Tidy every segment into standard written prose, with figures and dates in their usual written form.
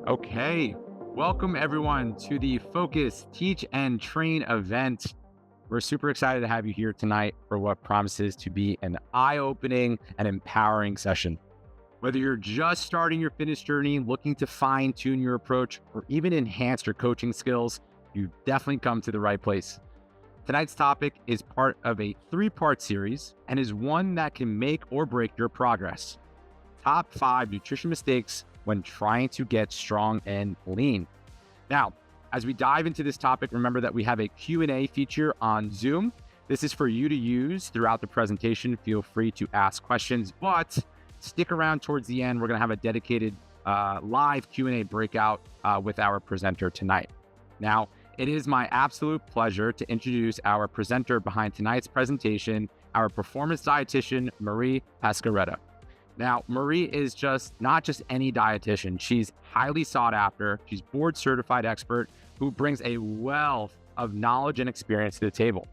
Okay, welcome everyone to the Focus, Teach, and Train event. We're super excited to have you here tonight for what promises to be an eye-opening and empowering session. Whether you're just starting your fitness journey, looking to fine-tune your approach, or even enhance your coaching skills, you've definitely come to the right place. Tonight's topic is part of a three-part series and is one that can make or break your progress. Top 5 nutrition mistakes when trying to get strong and lean. Now, as we dive into this topic, remember that we have a Q&A feature on Zoom. This is for you to use throughout the presentation. Feel free to ask questions, but stick around towards the end. We're going to have a dedicated live Q&A breakout with our presenter tonight. Now, it is my absolute pleasure to introduce our presenter behind tonight's presentation, our performance dietitian, Marie Pesacreta. Now, Marie is not just any dietitian. She's highly sought after. She's board certified expert who brings a wealth of knowledge and experience to the table.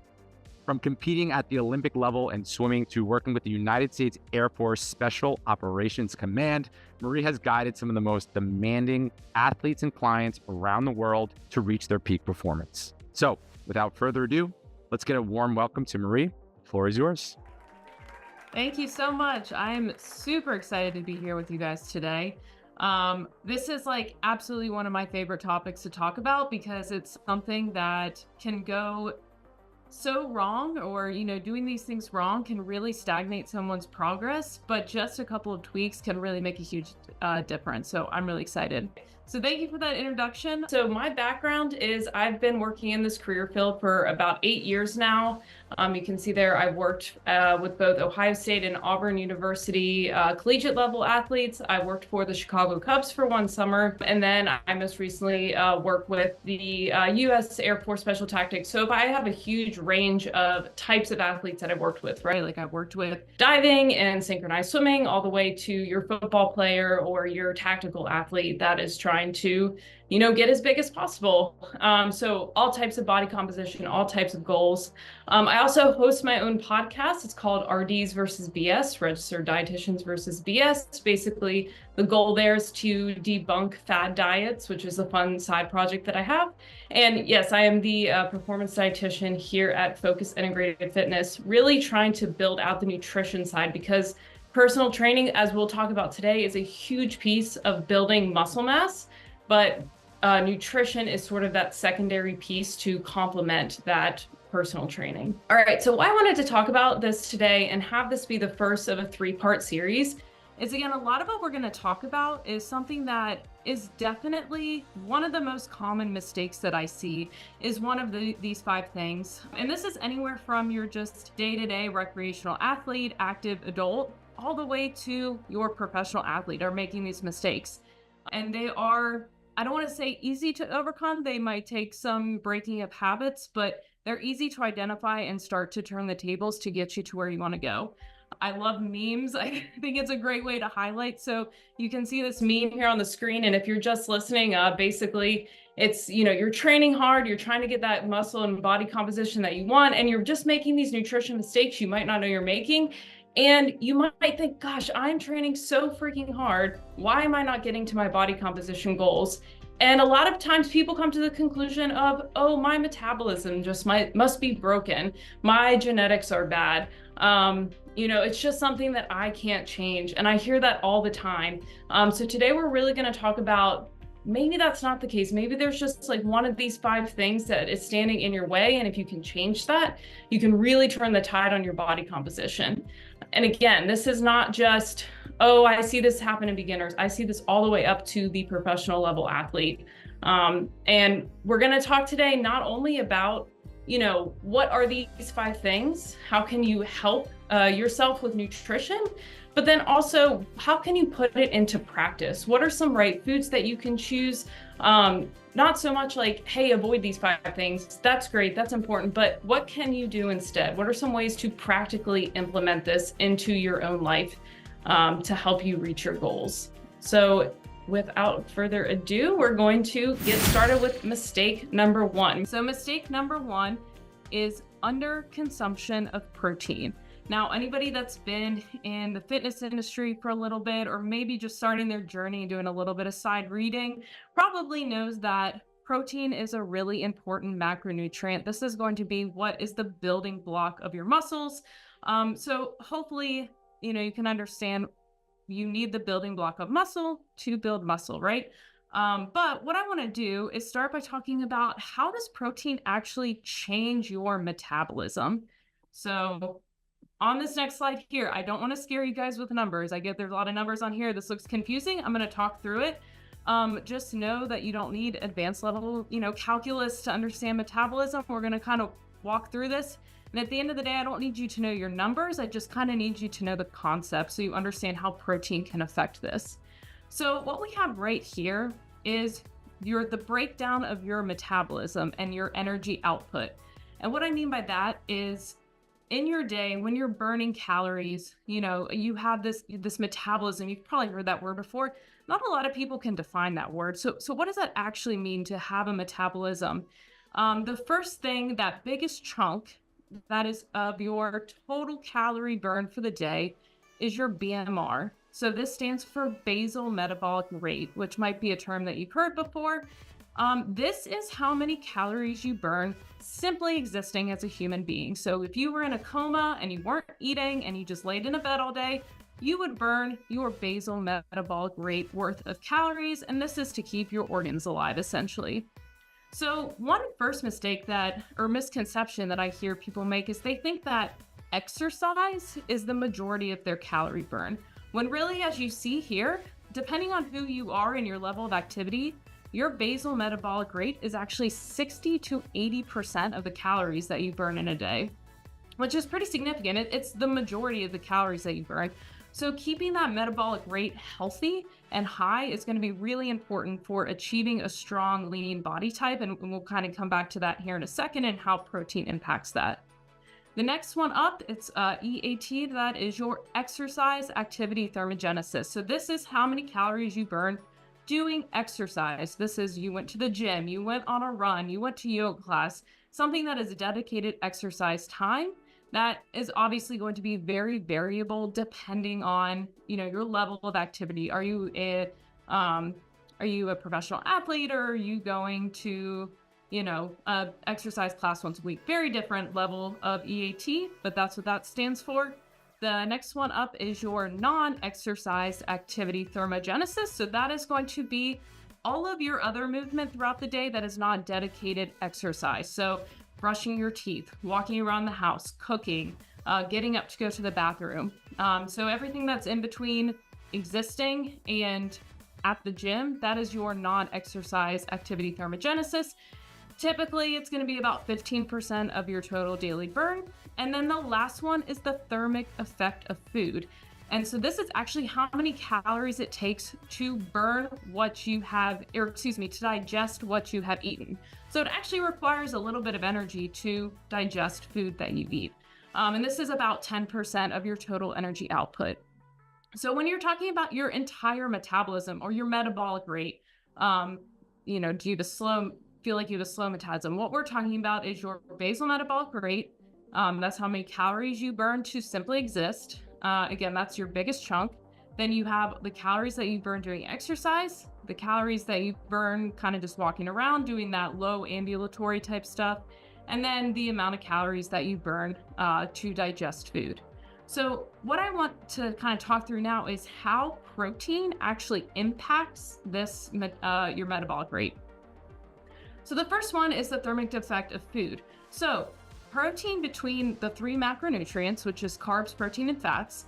From competing at the Olympic level in swimming to working with the United States Air Force Special Operations Command, Marie has guided some of the most demanding athletes and clients around the world to reach their peak performance. So without further ado, let's get a warm welcome to Marie. The floor is yours. Thank you so much. I'm super excited to be here with you guys today. This is absolutely one of my favorite topics to talk about because it's something that can go so wrong, or doing these things wrong can really stagnate someone's progress, but just a couple of tweaks can really make a huge difference. So I'm really excited. So thank you for that introduction. So my background is I've been working in this career field for about 8 years now. You can see there I've worked with both Ohio State and Auburn University collegiate level athletes. I worked for the Chicago Cubs for one summer, and then I most recently worked with the U.S. Air Force Special Tactics. So if I have a huge range of types of athletes that I've worked with, right? Like I've worked with diving and synchronized swimming all the way to your football player or your tactical athlete that is trying to get as big as possible. So all types of body composition, all types of goals. I also host my own podcast. It's called RDs versus BS, Registered Dietitians versus BS. Basically, the goal there is to debunk fad diets, which is a fun side project that I have. And yes, I am the performance dietitian here at Focus Integrated Fitness, really trying to build out the nutrition side because personal training, as we'll talk about today, is a huge piece of building muscle mass, but nutrition is sort of that secondary piece to complement that personal training. All right, so why I wanted to talk about this today and have this be the first of a three-part series is, again, a lot of what we're going to talk about is something that is definitely one of the most common mistakes that I see is one of these 5 things. And this is anywhere from your just day-to-day recreational athlete, active adult, all the way to your professional athlete are making these mistakes. And they are, I don't want to say easy to overcome. They might take some breaking of habits, but they're easy to identify and start to turn the tables to get you to where you want to go. I love memes. I think it's a great way to highlight. So you can see this meme here on the screen. And if you're just listening, basically it's, you're training hard, you're trying to get that muscle and body composition that you want, and you're just making these nutrition mistakes you might not know you're making. And you might think, gosh, I'm training so freaking hard. Why am I not getting to my body composition goals? And a lot of times people come to the conclusion of, oh, my metabolism just must be broken. My genetics are bad. It's just something that I can't change. And I hear that all the time. So today we're really going to talk about maybe that's not the case. Maybe there's just one of these 5 things that is standing in your way. And if you can change that, you can really turn the tide on your body composition. And again, this is not just, oh, I see this happen in beginners. I see this all the way up to the professional level athlete. And we're going to talk today not only about, what are these 5 things? How can you help yourself with nutrition? But then also, how can you put it into practice? What are some right foods that you can choose? Not so much like, hey, avoid these 5 things. That's great, that's important, but what can you do instead? What are some ways to practically implement this into your own life to help you reach your goals? So without further ado, we're going to get started with mistake number 1. So mistake number 1 is underconsumption of protein. Now, anybody that's been in the fitness industry for a little bit, or maybe just starting their journey and doing a little bit of side reading, probably knows that protein is a really important macronutrient. This is going to be what is the building block of your muscles. So hopefully, you can understand you need the building block of muscle to build muscle, right? But what I want to do is start by talking about how does protein actually change your metabolism? So on this next slide here, I don't want to scare you guys with numbers. I get there's a lot of numbers on here. This looks confusing. I'm going to talk through it. Just know that you don't need advanced level, calculus to understand metabolism. We're going to kind of walk through this. And at the end of the day, I don't need you to know your numbers. I just kind of need you to know the concept so you understand how protein can affect this. So what we have right here is the breakdown of your metabolism and your energy output. And what I mean by that is in your day, when you're burning calories, you have this metabolism. You've probably heard that word before. Not a lot of people can define that word. So what does that actually mean to have a metabolism? The first thing, that biggest chunk that is of your total calorie burn for the day is your BMR. So this stands for basal metabolic rate, which might be a term that you've heard before. This is how many calories you burn simply existing as a human being. So if you were in a coma and you weren't eating and you just laid in a bed all day, you would burn your basal metabolic rate worth of calories, and this is to keep your organs alive, essentially. So one first mistake or misconception that I hear people make is they think that exercise is the majority of their calorie burn, when really, as you see here, depending on who you are and your level of activity, your basal metabolic rate is actually 60 to 80% of the calories that you burn in a day, which is pretty significant. It's the majority of the calories that you burn. So keeping that metabolic rate healthy and high is going to be really important for achieving a strong, lean body type. And we'll kind of come back to that here in a second and how protein impacts that. The next one up, it's EAT. That is your exercise activity thermogenesis. So this is how many calories you burn doing exercise. This is you went to the gym, you went on a run, you went to yoga class, something that is dedicated exercise time. That is obviously going to be very variable depending on, your level of activity. Are you a professional athlete, or are you going to, exercise class once a week? Very different level of EAT, but that's what that stands for. The next one up is your non-exercise activity thermogenesis. So that is going to be all of your other movement throughout the day that is not dedicated exercise. So brushing your teeth, walking around the house, cooking, getting up to go to the bathroom. So everything that's in between existing and at the gym, that is your non-exercise activity thermogenesis. Typically, it's going to be about 15% of your total daily burn. And then the last one is the thermic effect of food. And so this is actually how many calories it takes to burn what you have, to digest what you have eaten. So it actually requires a little bit of energy to digest food that you eat. And this is about 10% of your total energy output. So when you're talking about your entire metabolism or your metabolic rate, do you feel like you have a slow metabolism? What we're talking about is your basal metabolic rate. That's how many calories you burn to simply exist. Again, that's your biggest chunk. Then you have the calories that you burn during exercise, the calories that you burn kind of just walking around doing that low ambulatory type stuff, and then the amount of calories that you burn to digest food. So what I want to kind of talk through now is how protein actually impacts this your metabolic rate. So the first one is the thermic effect of food. So protein, between the three macronutrients, which is carbs, protein, and fats,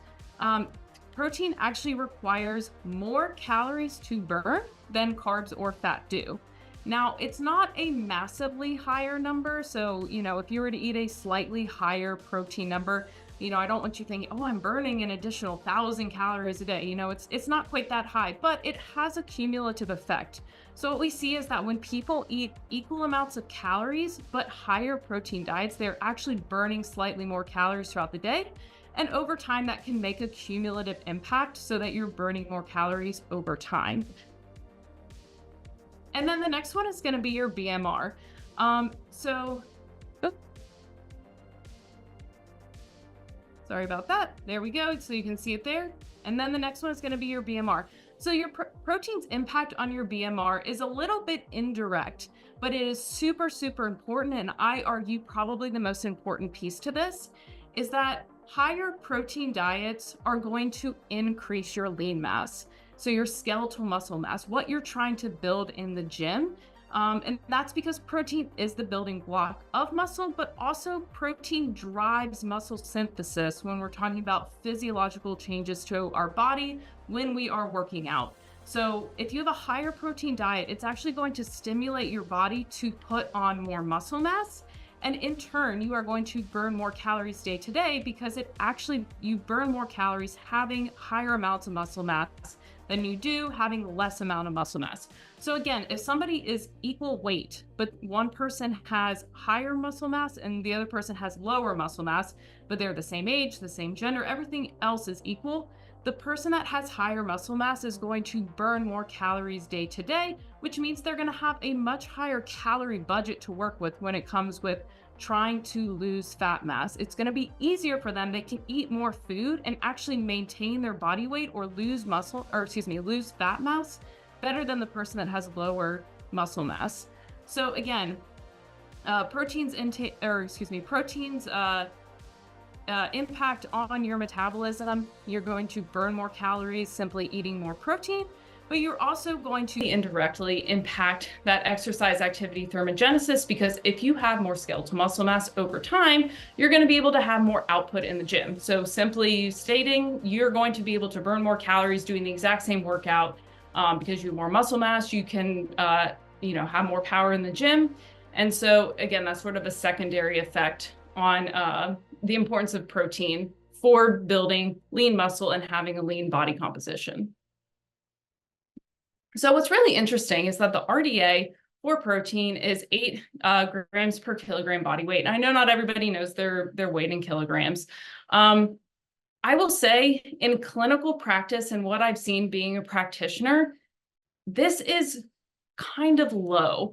protein actually requires more calories to burn than carbs or fat do. Now, it's not a massively higher number. So, if you were to eat a slightly higher protein number, I don't want you thinking, oh, I'm burning an additional 1,000 calories a day. It's not quite that high, but it has a cumulative effect. So what we see is that when people eat equal amounts of calories, but higher protein diets, they're actually burning slightly more calories throughout the day. And over time, that can make a cumulative impact so that you're burning more calories over time. And then the next one is going to be your BMR. So Sorry about that. There we go. So you can see it there. And then the next one is going to be your BMR. So your protein's impact on your BMR is a little bit indirect, but it is super, super important. And I argue probably the most important piece to this is that higher protein diets are going to increase your lean mass. So your skeletal muscle mass, what you're trying to build in the gym. And that's because protein is the building block of muscle, but also protein drives muscle synthesis when we're talking about physiological changes to our body when we are working out. So if you have a higher protein diet, it's actually going to stimulate your body to put on more muscle mass. And in turn, you are going to burn more calories day to day because you burn more calories having higher amounts of muscle mass than you do having less amount of muscle mass. So again, if somebody is equal weight, but one person has higher muscle mass and the other person has lower muscle mass, but they're the same age, the same gender, everything else is equal, the person that has higher muscle mass is going to burn more calories day to day, which means they're going to have a much higher calorie budget to work with when it comes with trying to lose fat mass. It's going to be easier for them. They can eat more food and actually maintain their body weight or lose fat mass better than the person that has lower muscle mass. So again, proteins impact on your metabolism. You're going to burn more calories simply eating more protein, but you're also going to indirectly impact that exercise activity thermogenesis, because if you have more skeletal muscle mass over time, you're going to be able to have more output in the gym. So simply stating, you're going to be able to burn more calories doing the exact same workout because you have more muscle mass. You can have more power in the gym. And so again, that's sort of a secondary effect on the importance of protein for building lean muscle and having a lean body composition. So what's really interesting is that the RDA for protein is 8 grams per kilogram body weight. And I know not everybody knows their weight in kilograms. I will say in clinical practice and what I've seen being a practitioner, this is kind of low.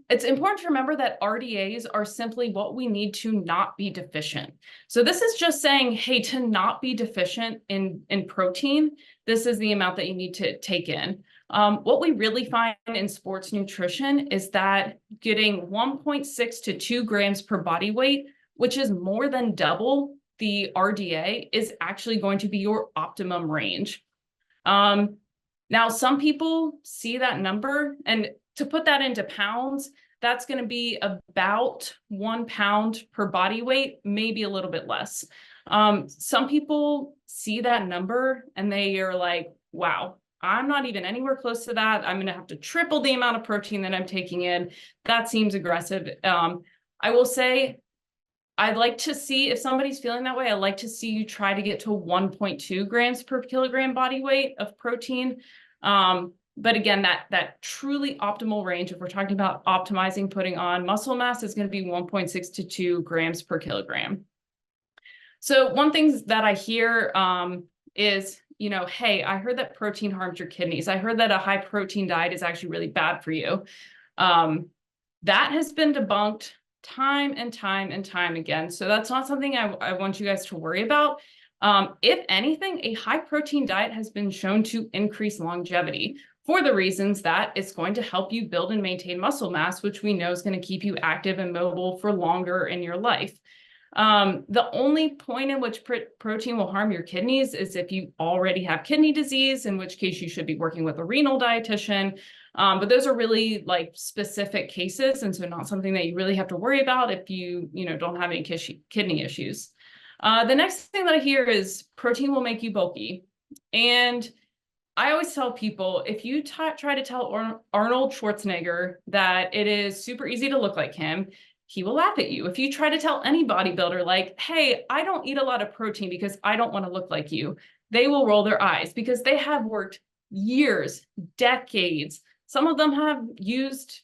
It's important to remember that RDAs are simply what we need to not be deficient. So this is just saying, hey, to not be deficient in protein, this is the amount that you need to take in. What we really find in sports nutrition is that getting 1.6 to 2 grams per body weight, which is more than double the RDA, is actually going to be your optimum range. Now, some people see that number, and to put that into pounds, that's going to be about 1 pound per body weight, maybe a little bit less. Some people see that number and they are like, wow, I'm not even anywhere close to that. I'm going to have to triple the amount of protein that I'm taking in. That seems aggressive. I will say, I'd like to see, if somebody's feeling that way, I'd like to see you try to get to 1.2 grams per kilogram body weight of protein. But again, that truly optimal range, if we're talking about optimizing putting on muscle mass, is going to be 1.6 to 2 grams per kilogram. So one thing that I hear is, hey, I heard that protein harms your kidneys. I heard that a high protein diet is actually really bad for you. That has been debunked time and time and time again. So that's not something I want you guys to worry about. If anything, a high protein diet has been shown to increase longevity for the reasons that it's going to help you build and maintain muscle mass, which we know is going to keep you active and mobile for longer in your life. The only point in which protein will harm your kidneys is if you already have kidney disease, in which case you should be working with a renal dietitian. But those are really like specific cases, and so not something that you really have to worry about if you don't have any kidney issues. The next thing that I hear is protein will make you bulky. And I always tell people, if you try to tell Arnold Schwarzenegger that it is super easy to look like him, he will laugh at you. If you try to tell any bodybuilder like, hey, I don't eat a lot of protein because I don't want to look like you, they will roll their eyes because they have worked years, decades. Some of them have used,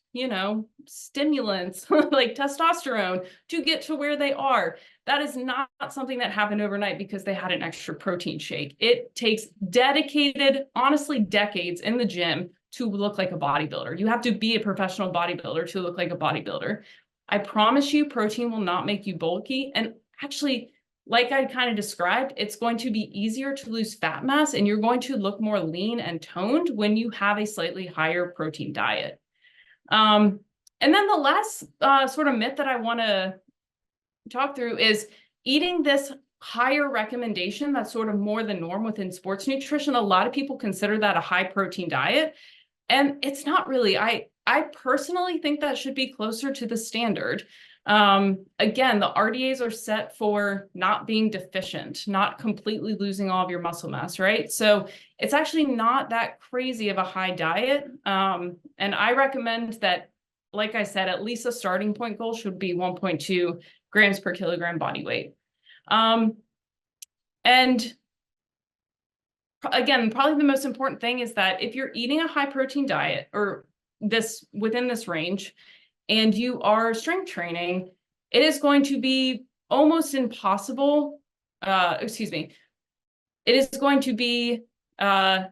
stimulants like testosterone to get to where they are. That is not something that happened overnight because they had an extra protein shake. It takes dedicated, honestly, decades in the gym to look like a bodybuilder. You have to be a professional bodybuilder to look like a bodybuilder. I promise you, protein will not make you bulky. And actually, like I kind of described, it's going to be easier to lose fat mass and you're going to look more lean and toned when you have a slightly higher protein diet. And then the last sort of myth that I want to talk through is eating this higher recommendation that's sort of more the norm within sports nutrition. A lot of people consider that a high protein diet, and it's not really. I personally think that should be closer to the standard. Again, the RDAs are set for not being deficient, not completely losing all of your muscle mass, right? So it's actually not that crazy of a high diet. And I recommend that, like I said, at least a starting point goal should be 1.2 grams per kilogram body weight. And again, probably the most important thing is that if you're eating a high protein diet or this within this range and you are strength training, it is going to be almost impossible. It is going to be almost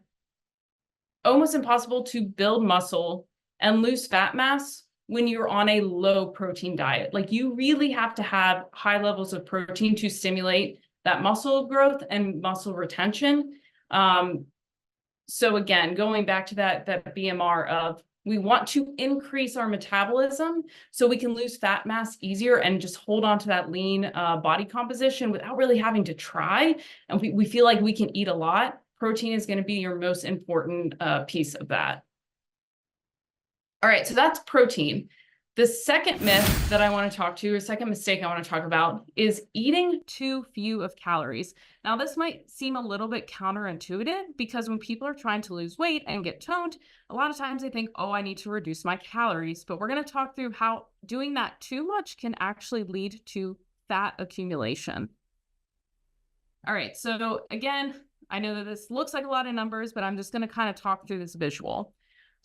impossible to build muscle and lose fat mass when you're on a low protein diet. Like, you really have to have high levels of protein to stimulate that muscle growth and muscle retention. So again, going back to that BMR of, we want to increase our metabolism so we can lose fat mass easier and just hold on to that lean body composition without really having to try. And we feel like we can eat a lot. Protein is going to be your most important piece of that. All right, so that's protein. The second myth that I want to talk to, or second mistake I want to talk about, is eating too few of calories. Now, this might seem a little bit counterintuitive because when people are trying to lose weight and get toned, a lot of times they think, oh, I need to reduce my calories. But we're going to talk through how doing that too much can actually lead to fat accumulation. All right, so again, I know that this looks like a lot of numbers, but I'm just going to kind of talk through this visual.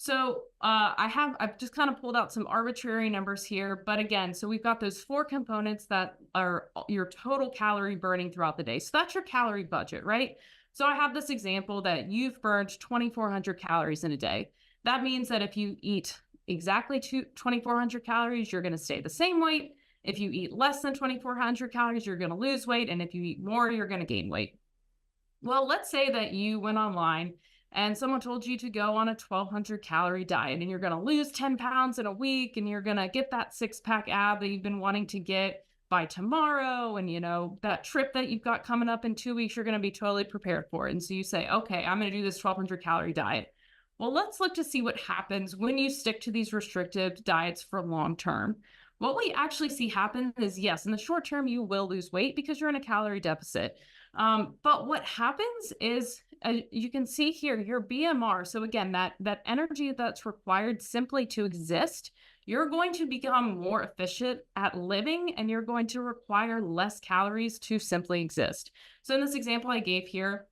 So I've just kind of pulled out some arbitrary numbers here, but again, so we've got those 4 components that are your total calorie burning throughout the day. So that's your calorie budget, right? So I have this example that you've burned 2,400 calories in a day. That means that if you eat exactly 2,400 calories, you're going to stay the same weight. If you eat less than 2,400 calories, you're going to lose weight. And if you eat more, you're going to gain weight. Well, let's say that you went online and someone told you to go on a 1,200 calorie diet and you're going to lose 10 pounds in a week and you're going to get that 6-pack ab that you've been wanting to get by tomorrow. And, you know, that trip that you've got coming up in 2 weeks, you're going to be totally prepared for it. And so you say, okay, I'm going to do this 1,200 calorie diet. Well, let's look to see what happens when you stick to these restrictive diets for long term. What we actually see happen is, yes, in the short term, you will lose weight because you're in a calorie deficit. But what happens is, you can see here, your BMR. So again, that energy that's required simply to exist, you're going to become more efficient at living and you're going to require less calories to simply exist. So in this example I gave here,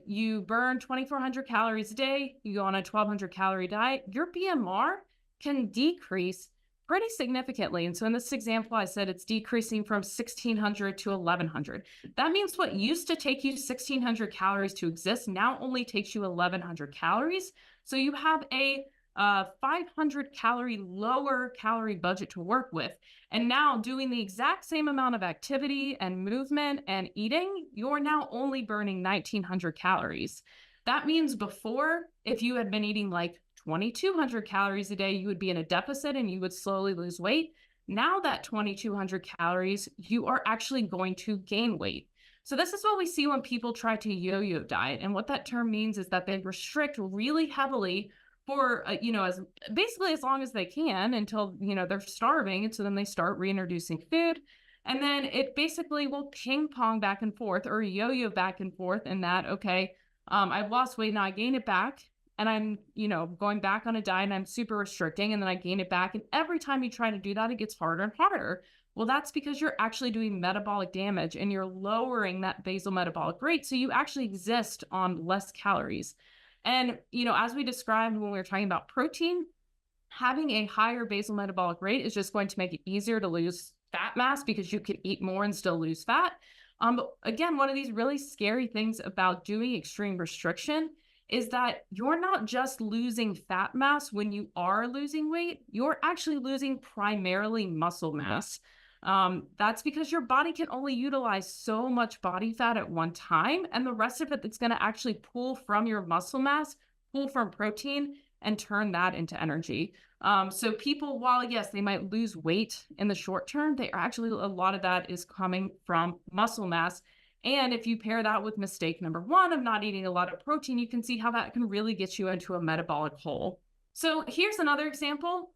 you burn 2,400 calories a day, you go on a 1,200 calorie diet, your BMR can decrease pretty significantly. And so in this example, I said it's decreasing from 1,600 to 1,100. That means what used to take you 1,600 calories to exist now only takes you 1,100 calories. So you have a 500 calorie lower calorie budget to work with. And now doing the exact same amount of activity and movement and eating, you're now only burning 1,900 calories. That means before, if you had been eating like 2,200 calories a day, you would be in a deficit and you would slowly lose weight. Now that 2,200 calories, you are actually going to gain weight. So this is what we see when people try to yo-yo diet. And what that term means is that they restrict really heavily for, as basically as long as they can until, they're starving. And so then they start reintroducing food. And then it basically will ping pong back and forth or yo-yo back and forth in that, okay, I've lost weight, now I gain it back. And I'm, going back on a diet and I'm super restricting and then I gain it back. And every time you try to do that, it gets harder and harder. Well, that's because you're actually doing metabolic damage and you're lowering that basal metabolic rate. So you actually exist on less calories. And, as we described when we were talking about protein, having a higher basal metabolic rate is just going to make it easier to lose fat mass because you can eat more and still lose fat. But again, one of these really scary things about doing extreme restriction is that you're not just losing fat mass when you are losing weight, you're actually losing primarily muscle mass. That's because your body can only utilize so much body fat at one time, and the rest of it that's going to actually pull from your muscle mass, pull from protein, and turn that into energy. So people, while yes, they might lose weight in the short term, they are actually a lot of that is coming from muscle mass. And if you pair that with mistake number one of not eating a lot of protein, you can see how that can really get you into a metabolic hole. So here's another example,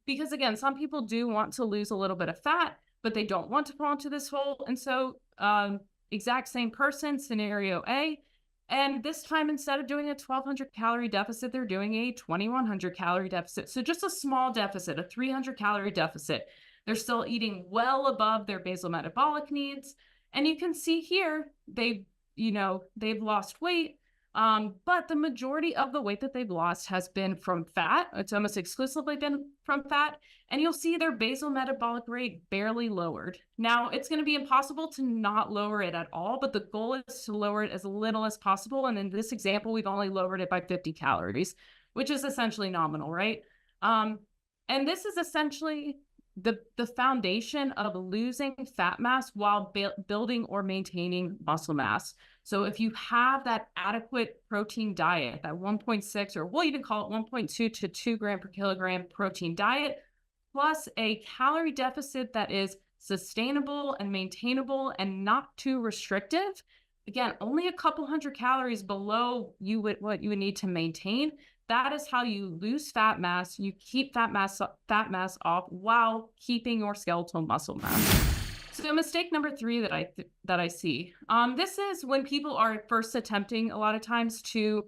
because again, some people do want to lose a little bit of fat, but they don't want to fall into this hole. And so exact same person, scenario A, and this time, instead of doing a 1,200 calorie deficit, they're doing a 2,100 calorie deficit. So just a small deficit, a 300 calorie deficit. They're still eating well above their basal metabolic needs. And you can see here, they've lost weight. But the majority of the weight that they've lost has been from fat. It's almost exclusively been from fat. And you'll see their basal metabolic rate barely lowered. Now, it's going to be impossible to not lower it at all, but the goal is to lower it as little as possible. And in this example, we've only lowered it by 50 calories, which is essentially nominal, right? And this is essentially the foundation of losing fat mass while building or maintaining muscle mass. So if you have that adequate protein diet, that 1.6, or we'll even call it 1.2 to 2 gram per kilogram protein diet, plus a calorie deficit that is sustainable and maintainable and not too restrictive, again, only a couple hundred calories below what you would need to maintain, that is how you lose fat mass. You keep fat mass off while keeping your skeletal muscle mass. So mistake number 3 that I see, this is when people are first attempting a lot of times to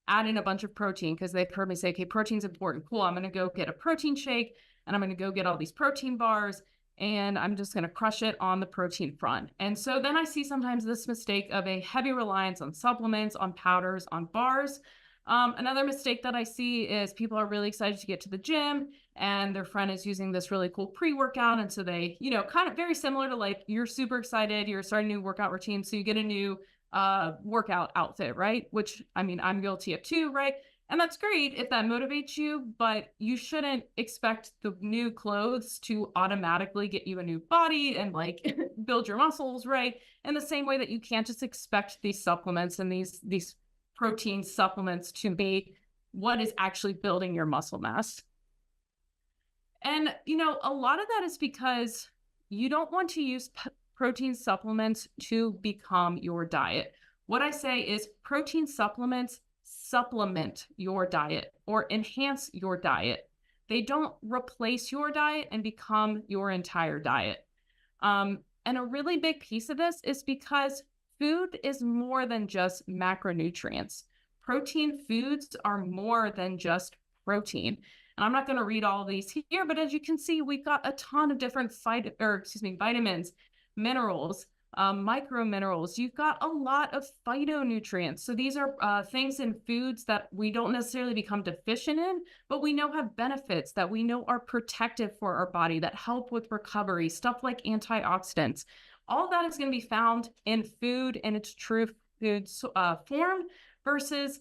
add in a bunch of protein because they've heard me say, okay, protein's important. Cool, I'm going to go get a protein shake and I'm going to go get all these protein bars and I'm just going to crush it on the protein front. And so then I see sometimes this mistake of a heavy reliance on supplements, on powders, on bars. Another mistake that I see is people are really excited to get to the gym and their friend is using this really cool pre-workout. And so they, kind of very similar to like you're super excited, you're starting a new workout routine. So you get a new workout outfit, right? Which I'm guilty of too, right? And that's great if that motivates you, but you shouldn't expect the new clothes to automatically get you a new body and like build your muscles, right? In the same way that you can't just expect these supplements and these protein supplements to be what is actually building your muscle mass. And, a lot of that is because you don't want to use protein supplements to become your diet. What I say is protein supplements supplement your diet or enhance your diet. They don't replace your diet and become your entire diet. And a really big piece of this is because food is more than just macronutrients. Protein foods are more than just protein. And I'm not going to read all of these here, but as you can see, we've got a ton of different vitamins, minerals, micro minerals. You've got a lot of phytonutrients. So these are things in foods that we don't necessarily become deficient in, but we know have benefits that we know are protective for our body, that help with recovery, stuff like antioxidants. All of that is going to be found in food in its true food form versus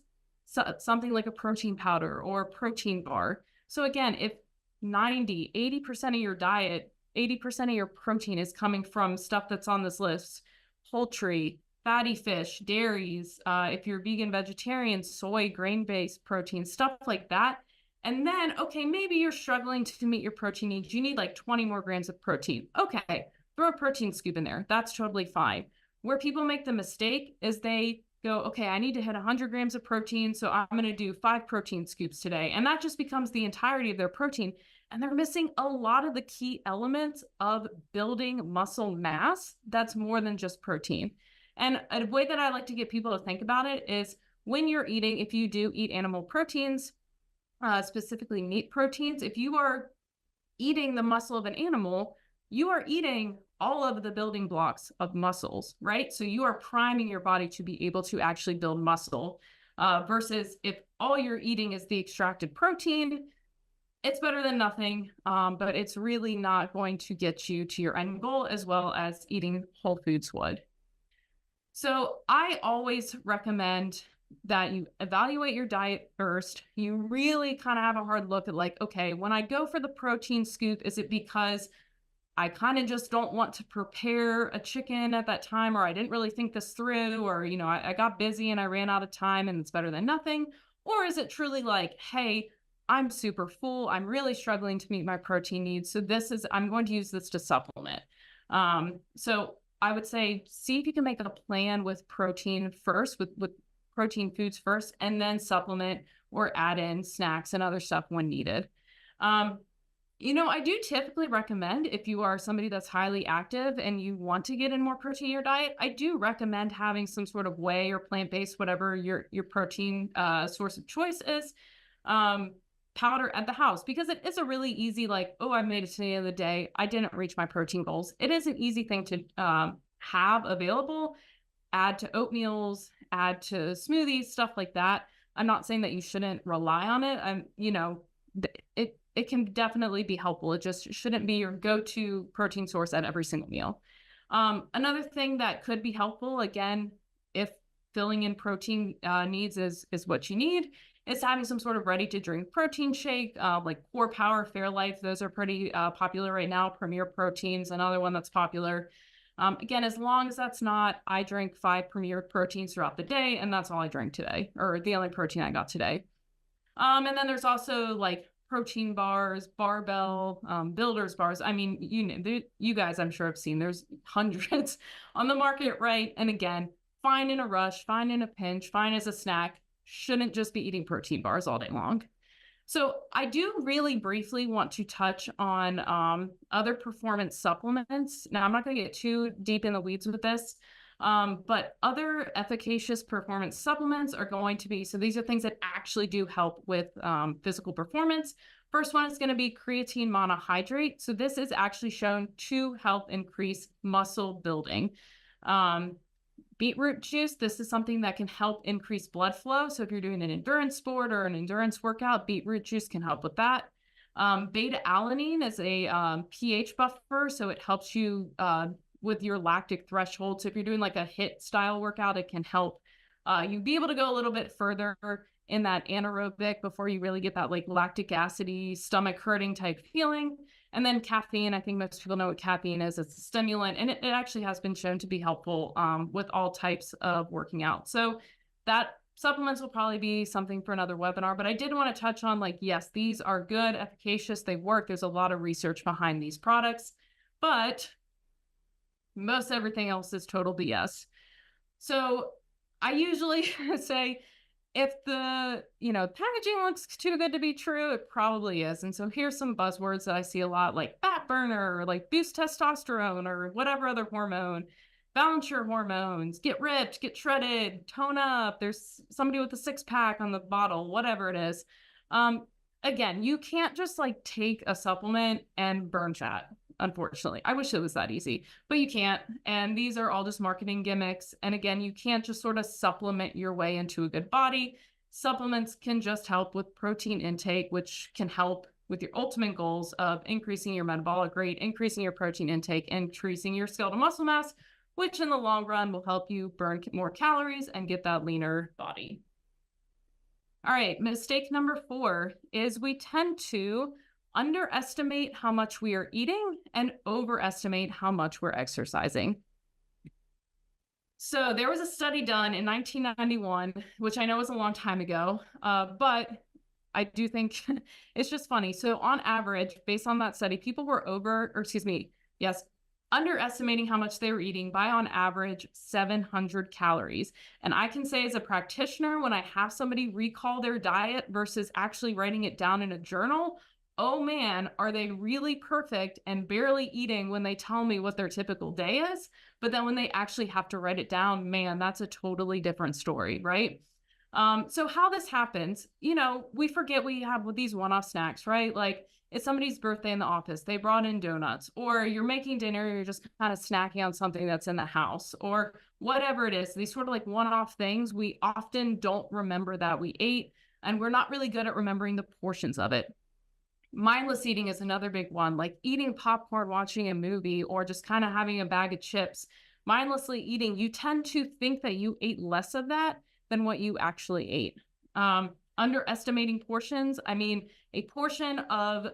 something like a protein powder or a protein bar. So again, if 80% of your diet, 80% of your protein is coming from stuff that's on this list, poultry, fatty fish, dairies, if you're vegan, vegetarian, soy, grain-based protein, stuff like that. And then, okay, maybe you're struggling to meet your protein needs. You need like 20 more grams of protein. Okay, throw a protein scoop in there. That's totally fine. Where people make the mistake is they go, okay, I need to hit 100 grams of protein, so I'm going to do 5 protein scoops today. And that just becomes the entirety of their protein. And they're missing a lot of the key elements of building muscle mass that's more than just protein. And a way that I like to get people to think about it is when you're eating, if you do eat animal proteins, specifically meat proteins, if you are eating the muscle of an animal, you are eating all of the building blocks of muscles, right? So you are priming your body to be able to actually build muscle versus if all you're eating is the extracted protein, it's better than nothing, but it's really not going to get you to your end goal as well as eating whole foods would. So I always recommend that you evaluate your diet first. You really kind of have a hard look at like, okay, when I go for the protein scoop, is it because I kind of just don't want to prepare a chicken at that time, or I didn't really think this through, or, I got busy and I ran out of time and it's better than nothing? Or is it truly like, hey, I'm super full. I'm really struggling to meet my protein needs. So I'm going to use this to supplement. So I would say, see if you can make a plan with protein first, with protein foods first, and then supplement or add in snacks and other stuff when needed. I do typically recommend, if you are somebody that's highly active and you want to get in more protein in your diet, I do recommend having some sort of whey or plant-based, whatever your protein source of choice is, powder at the house, because it is a really easy, like, oh, I made it to the end of the day, I didn't reach my protein goals. It is an easy thing to have available. Add to oatmeals, add to smoothies, stuff like that. I'm not saying that you shouldn't rely on it. It can definitely be helpful. It just shouldn't be your go-to protein source at every single meal. Another thing that could be helpful, again, if filling in protein needs is what you need, is having some sort of ready-to-drink protein shake, like Core Power, Fairlife. Those are pretty popular right now. Premier Protein's another one that's popular. Again, as long as that's not, I drank 5 Premier proteins throughout the day, and that's all I drank today, or the only protein I got today. And then there's also like protein bars, barbell, builders bars. I mean, you guys, I'm sure have seen, there's hundreds on the market, right? And again, fine in a rush, fine in a pinch, fine as a snack. Shouldn't just be eating protein bars all day long. So I do really briefly want to touch on other performance supplements. Now, I'm not going to get too deep in the weeds with this, but other efficacious performance supplements are going to be, so these are things that actually do help with physical performance. First one is going to be creatine monohydrate. So this is actually shown to help increase muscle building. Beetroot juice, this is something that can help increase blood flow. So if you're doing an endurance sport or an endurance workout, beetroot juice can help with that. Beta alanine is a pH buffer, so it helps you with your lactic threshold. So if you're doing like a HIIT style workout, it can help you be able to go a little bit further in that anaerobic before you really get that like lactic acidy, stomach hurting type feeling. And then caffeine, I think most people know what caffeine is. It's a stimulant, and it actually has been shown to be helpful with all types of working out. So that supplements will probably be something for another webinar, but I did want to touch on, like, yes, these are good, efficacious, they work. There's a lot of research behind these products, but most everything else is total BS. So I usually say, if the packaging looks too good to be true, it probably is. And so here's some buzzwords that I see a lot, like fat burner, or like boost testosterone, or whatever other hormone, balance your hormones, get ripped, get shredded, tone up. There's somebody with a 6-pack on the bottle, whatever it is. Again, you can't just like take a supplement and burn fat. Unfortunately, I wish it was that easy, but you can't. And these are all just marketing gimmicks. And again, you can't just sort of supplement your way into a good body. Supplements can just help with protein intake, which can help with your ultimate goals of increasing your metabolic rate, increasing your protein intake, increasing your skeletal muscle mass, which in the long run will help you burn more calories and get that leaner body. All right, mistake number 4 is we tend to underestimate how much we are eating and overestimate how much we're exercising. So there was a study done in 1991, which I know was a long time ago, but I do think it's just funny. So on average, based on that study, people were underestimating how much they were eating by on average 700 calories. And I can say, as a practitioner, when I have somebody recall their diet versus actually writing it down in a journal, oh man, are they really perfect and barely eating when they tell me what their typical day is? But then when they actually have to write it down, man, that's a totally different story, right? So how this happens, we forget we have these one-off snacks, right? Like, it's somebody's birthday in the office, they brought in donuts, or you're making dinner, you're just kind of snacking on something that's in the house, or whatever it is. These sort of like one-off things, we often don't remember that we ate, and we're not really good at remembering the portions of it. Mindless eating is another big one, like eating popcorn, watching a movie, or just kind of having a bag of chips. Mindlessly eating, you tend to think that you ate less of that than what you actually ate. Underestimating portions. I mean, a portion of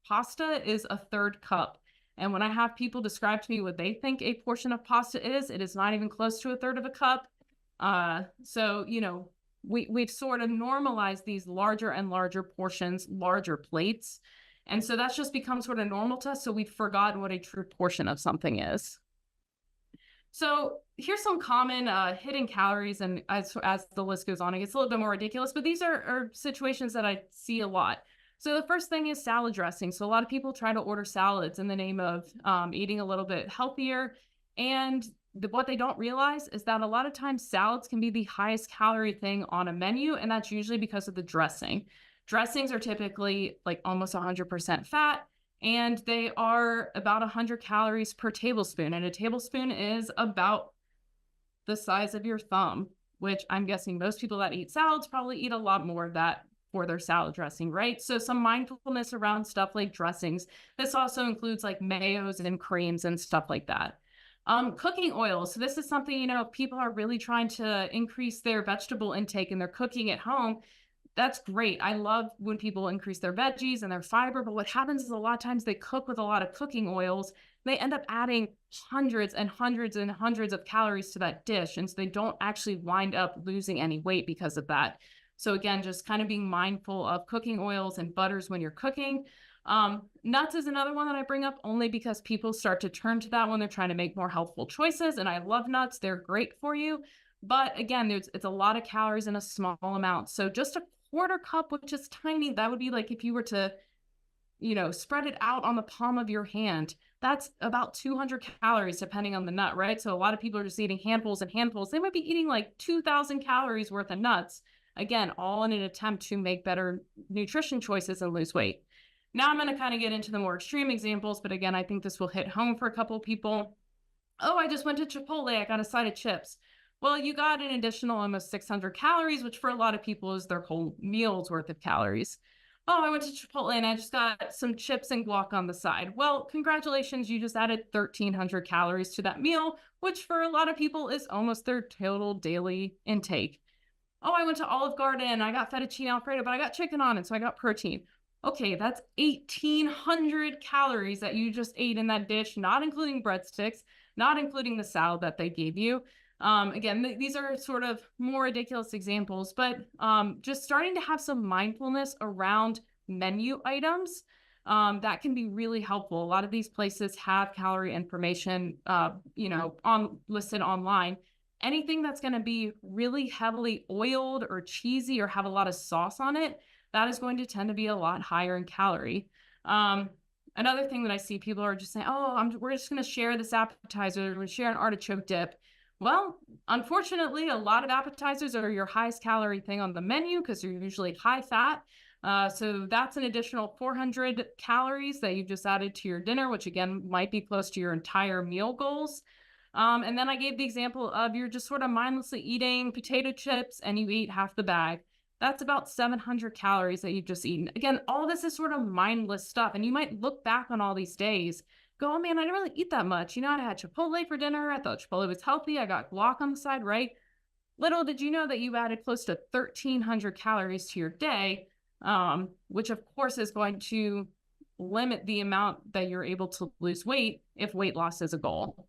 pasta is a 1/3 cup. And when I have people describe to me what they think a portion of pasta is, it is not even close to a third of a cup. So, we've sort of normalized these larger and larger portions, larger plates. And so that's just become sort of normal to us. So we've forgotten what a true portion of something is. So here's some common hidden calories, and as the list goes on, it gets a little bit more ridiculous, but these are situations that I see a lot. So the first thing is salad dressing. So a lot of people try to order salads in the name of eating a little bit healthier. And what they don't realize is that a lot of times salads can be the highest calorie thing on a menu, and that's usually because of the dressing. Dressings are typically like almost 100% fat, and they are about 100 calories per tablespoon. And a tablespoon is about the size of your thumb, which I'm guessing most people that eat salads probably eat a lot more of that for their salad dressing, right? So some mindfulness around stuff like dressings. This also includes like mayos and creams and stuff like that. Cooking oil. So this is something, people are really trying to increase their vegetable intake and they're cooking at home. That's great. I love when people increase their veggies and their fiber, but what happens is a lot of times they cook with a lot of cooking oils. They end up adding hundreds and hundreds and hundreds of calories to that dish. And so they don't actually wind up losing any weight because of that. So again, just kind of being mindful of cooking oils and butters when you're cooking. Nuts is another one that I bring up only because people start to turn to that when they're trying to make more healthful choices. And I love nuts. They're great for you. But again, it's a lot of calories in a small amount. So just a quarter cup, which is tiny, that would be like if you were to, spread it out on the palm of your hand. That's about 200 calories, depending on the nut, right? So a lot of people are just eating handfuls and handfuls. They might be eating like 2,000 calories worth of nuts. Again, all in an attempt to make better nutrition choices and lose weight. Now I'm going to kind of get into the more extreme examples, but again, I think this will hit home for a couple of people. Oh, I just went to Chipotle. I got a side of chips. Well, you got an additional almost 600 calories, which for a lot of people is their whole meal's worth of calories. Oh, I went to Chipotle and I just got some chips and guac on the side. Well, congratulations, you just added 1,300 calories to that meal, which for a lot of people is almost their total daily intake. Oh, I went to Olive Garden, I got fettuccine Alfredo, but I got chicken on it, so I got protein. Okay, that's 1,800 calories that you just ate in that dish, not including breadsticks, not including the salad that they gave you. Again, these are sort of more ridiculous examples, but just starting to have some mindfulness around menu items, that can be really helpful. A lot of these places have calorie information, listed online. Anything that's going to be really heavily oiled or cheesy or have a lot of sauce on it, that is going to tend to be a lot higher in calorie. Another thing that I see people are just saying, oh, we're just going to share this appetizer. We're going to share an artichoke dip. Well, unfortunately, a lot of appetizers are your highest calorie thing on the menu because they're usually high fat. So that's an additional 400 calories that you've just added to your dinner, which again might be close to your entire meal goals. And then I gave the example of you're just sort of mindlessly eating potato chips and you eat half the bag. That's about 700 calories that you've just eaten. Again, all this is sort of mindless stuff. And you might look back on all these days, go, oh man, I didn't really eat that much. I had Chipotle for dinner. I thought Chipotle was healthy. I got guac on the side, right? Little did you know that you added close to 1,300 calories to your day, which of course is going to limit the amount that you're able to lose weight if weight loss is a goal.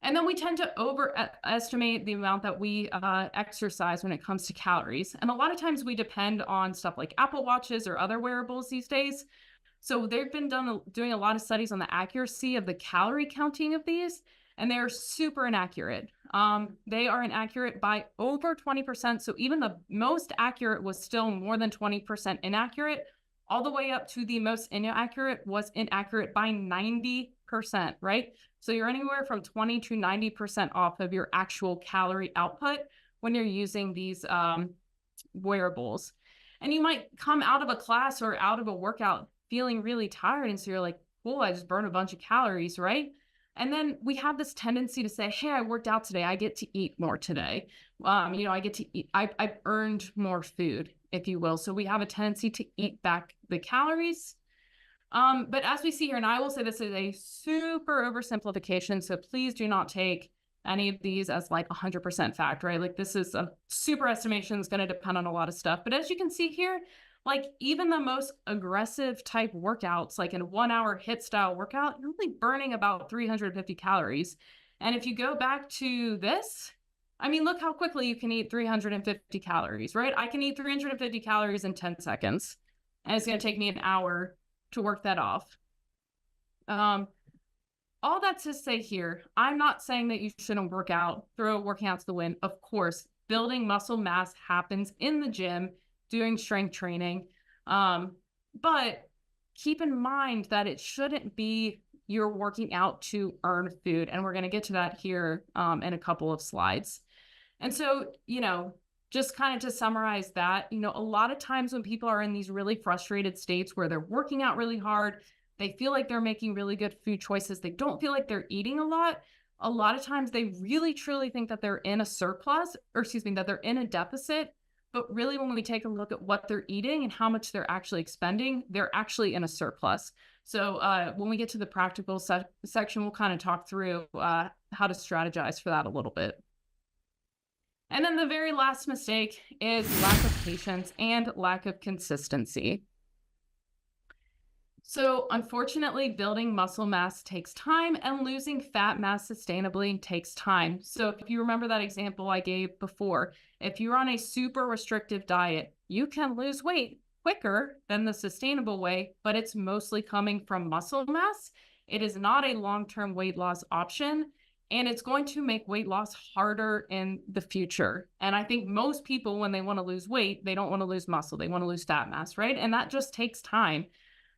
And then we tend to overestimate the amount that we exercise when it comes to calories. And a lot of times we depend on stuff like Apple Watches or other wearables these days. So they've been doing a lot of studies on the accuracy of the calorie counting of these, and they're super inaccurate. They are inaccurate by over 20%. So even the most accurate was still more than 20% inaccurate, all the way up to the most inaccurate was inaccurate by 90%, right? So you're anywhere from 20 to 90% off of your actual calorie output when you're using these wearables. And you might come out of a class or out of a workout feeling really tired. And so you're like, cool, I just burned a bunch of calories, right? And then we have this tendency to say, hey, I worked out today. I get to eat more today. I get to eat. I've earned more food, if you will. So we have a tendency to eat back the calories. But as we see here, and I will say this is a super oversimplification. So please do not take any of these as like 100% fact, right? Like this is a super estimation. It's going to depend on a lot of stuff. But as you can see here, Like even the most aggressive type workouts, like in a 1 hour hit style workout, you're only burning about 350 calories. And if you go back to this, I mean, look how quickly you can eat 350 calories, right? I can eat 350 calories in 10 seconds, and it's going to take me an hour to work that off. All that to say here, I'm not saying that you shouldn't work out, throw working out to the wind. Of course, building muscle mass happens in the gym, doing strength training. But keep in mind that it shouldn't be you're working out to earn food. And we're going to get to that here in a couple of slides. And so, just kind of to summarize that, a lot of times when people are in these really frustrated states where they're working out really hard, they feel like they're making really good food choices, they don't feel like they're eating a lot of times they really truly think that they're in a surplus, or excuse me, that they're in a deficit. But really, when we take a look at what they're eating and how much they're actually expending, they're actually in a surplus. So when we get to the practical section, we'll kind of talk through how to strategize for that a little bit. And then the very last mistake is lack of patience and lack of consistency. So unfortunately, building muscle mass takes time, and losing fat mass sustainably takes time. So if you remember that example I gave before, if you're on a super restrictive diet, you can lose weight quicker than the sustainable way, but it's mostly coming from muscle mass. It is not a long-term weight loss option, and it's going to make weight loss harder in the future. And I think most people, when they want to lose weight, they don't want to lose muscle, they want to lose fat mass, right? And that just takes time.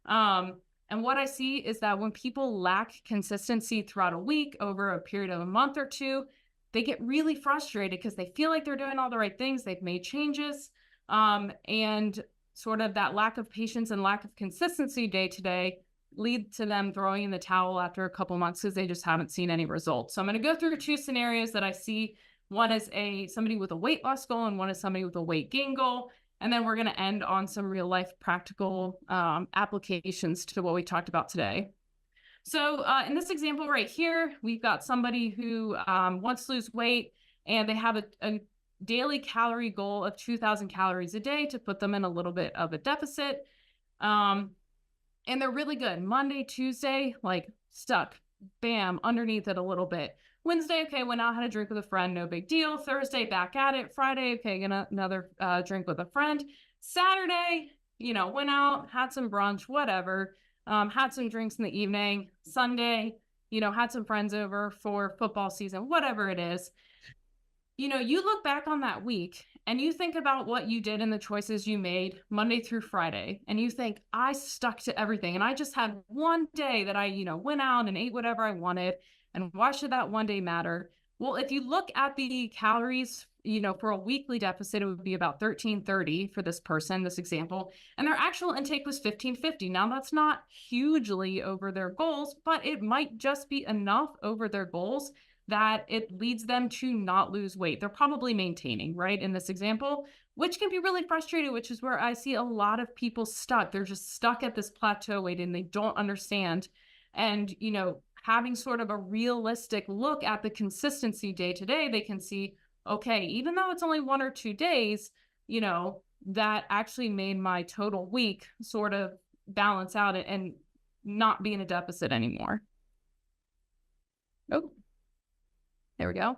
And what I see is that when people lack consistency throughout a week, over a period of a month or two, they get really frustrated because they feel like they're doing all the right things, they've made changes, and sort of that lack of patience and lack of consistency day to day lead to them throwing in the towel after a couple months because they just haven't seen any results. So I'm going to go through two scenarios that I see. One is somebody with a weight loss goal, and one is somebody with a weight gain goal. And then we're going to end on some real life practical applications to what we talked about today. So in this example right here, we've got somebody who wants to lose weight, and they have a daily calorie goal of 2,000 calories a day to put them in a little bit of a deficit. And they're really good. Monday, Tuesday, like stuck, bam, underneath it a little bit. Wednesday, okay, went out, had a drink with a friend, no big deal. Thursday, back at it. Friday, okay, gonna another drink with a friend. Saturday, went out, had some brunch, whatever. Had some drinks in the evening. Sunday, had some friends over for football season, whatever it is. You look back on that week and you think about what you did and the choices you made Monday through Friday, and you think, I stuck to everything, and I just had one day that I, went out and ate whatever I wanted, and why should that one day matter? Well, if you look at the calories, for a weekly deficit, it would be about 1,330 for this person, this example, and their actual intake was 1,550. Now, that's not hugely over their goals, but it might just be enough over their goals that it leads them to not lose weight. They're probably maintaining, right, in this example, which can be really frustrating, which is where I see a lot of people stuck. They're just stuck at this plateau weight and they don't understand. And, having sort of a realistic look at the consistency day to day, they can see, okay, even though it's only 1 or 2 days, that actually made my total week sort of balance out and not be in a deficit anymore. Oh. There we go.